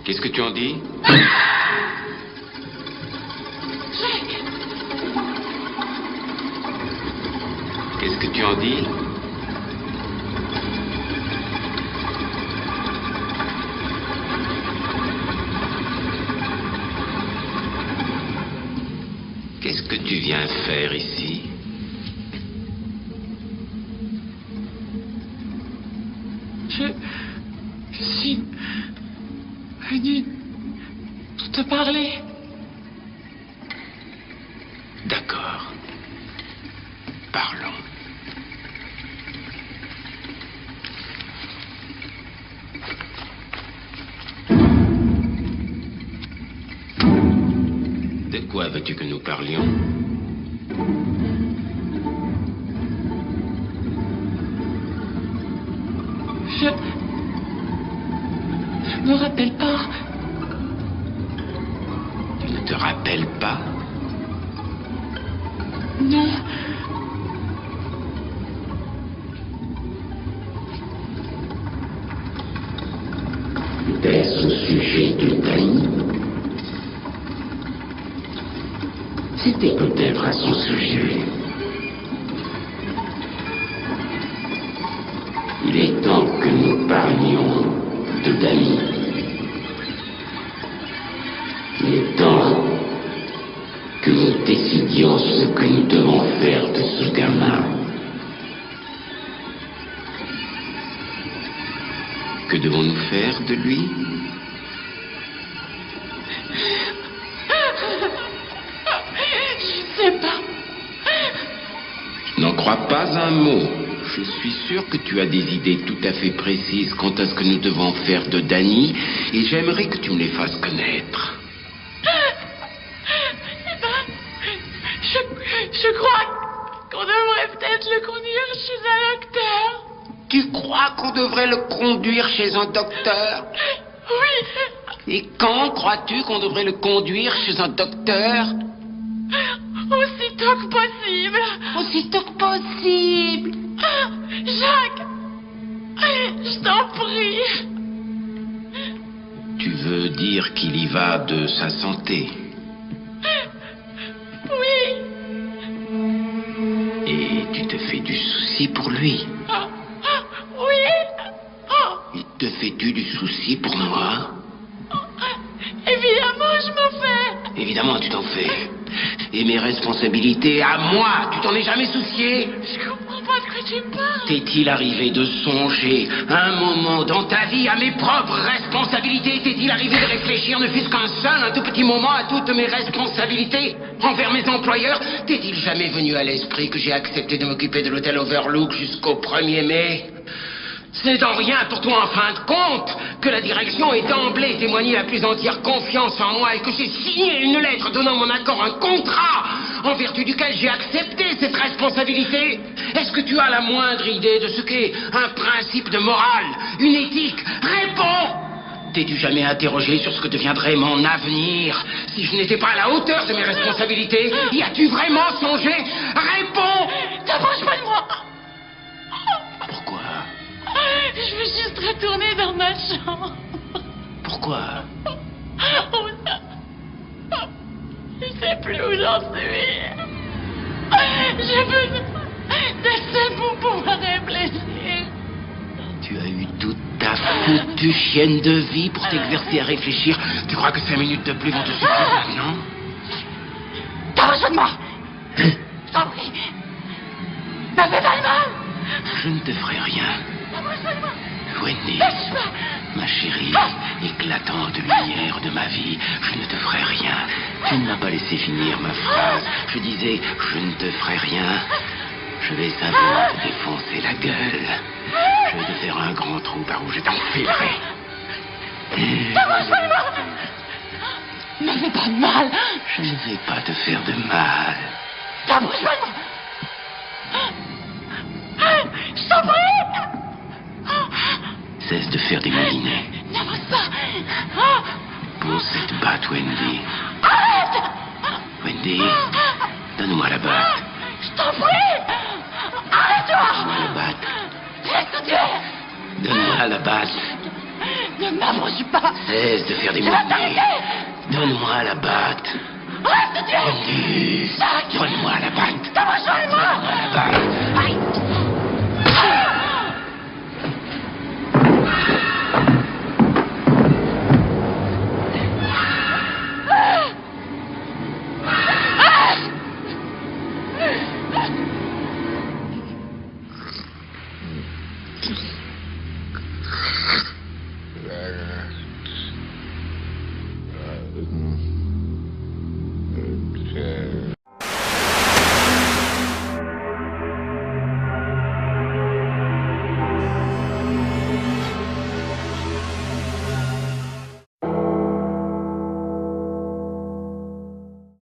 Qu'est-ce que tu en dis? Qu'est-ce que tu en dis? Qu'est-ce que tu viens faire ici? Je suis venu te parler. D'accord. Parlons. De quoi veux-tu que nous parlions? Je me rappelle pas. Tu ne te rappelles pas? Non. Est-ce au sujet de Dany? C'était peut-être à son sujet. Il est temps que nous parlions de Dany. Il est temps que nous décidions ce que nous devons faire de ce gamin. Que devons-nous faire de lui? Je sais pas. N'en crois pas un mot. Je suis sûr que tu as des idées tout à fait précises quant à ce que nous devons faire de Dany, et j'aimerais que tu me les fasses connaître. Eh ben, je crois qu'on devrait peut-être le conduire chez un docteur. Tu crois qu'on devrait le conduire chez un docteur? Oui. Et quand crois-tu qu'on devrait le conduire chez un docteur? Aussitôt que possible. Aussitôt que possible. Jacques, je t'en prie. Tu veux dire qu'il y va de sa santé? Oui. Et tu te fais du souci pour lui? Oui. Et te fais-tu du souci pour moi? Évidemment, je m'en fais. Évidemment, tu t'en fais. Et mes responsabilités à moi, tu t'en es jamais soucié? Je comprends pas de quoi tu parles. T'est-il arrivé de songer un moment dans ta vie à mes propres responsabilités? T'est-il arrivé de réfléchir ne fût-ce qu'un seul, un tout petit moment à toutes mes responsabilités envers mes employeurs? T'est-il jamais venu à l'esprit que j'ai accepté de m'occuper de l'hôtel Overlook jusqu'au 1er mai? Ce n'est en rien pour toi, en fin de compte, que la direction ait d'emblée témoigné la plus entière confiance en moi et que j'ai signé une lettre donnant mon accord, un contrat, en vertu duquel j'ai accepté cette responsabilité. Est-ce que tu as la moindre idée de ce qu'est un principe de morale, une éthique? Réponds! T'es-tu jamais interrogé sur ce que deviendrait mon avenir si je n'étais pas à la hauteur de mes responsabilités? Y as-tu vraiment songé? Réponds! T'approches pas de moi. Pourquoi? Je veux juste retourner dans ma chambre. Pourquoi? Oh non. Je sais plus où j'en suis. J'ai besoin d'être pour pouvoir réfléchir. Tu as eu toute ta foutue chienne de vie pour t'exercer à réfléchir. Tu crois que 5 minutes de plus vont te suffire, non? T'approches de moi. Je t'en prie. Ne fais pas de mal. Je ne te ferai rien. Wendy, ma chérie, éclatante lumière de ma vie, je ne te ferai rien. Tu ne m'as pas laissé finir ma phrase. Je disais, je ne te ferai rien. Je vais simplement te défoncer la gueule. Je vais te faire un grand trou par où je t'enfilerai. Ne fais pas de mal. Je ne vais pas te faire de mal. T'approches pas de moi. Je t'en prie. Cesse de faire des moulinets. N'avance pas. Pose cette batte, Wendy. Arrête. Wendy, donne-moi la batte. Je t'en prie. Arrête-toi. Donne-moi la batte. Laisse-le tuer. Donne-moi la batte. Ne m'approche pas. Cesse de faire des Tu vas mots. t'arrêter. Donne-moi la batte. Reste, Dieu. Donne-moi la batte. T'approche-moi. Donne-moi la batte. Aïe.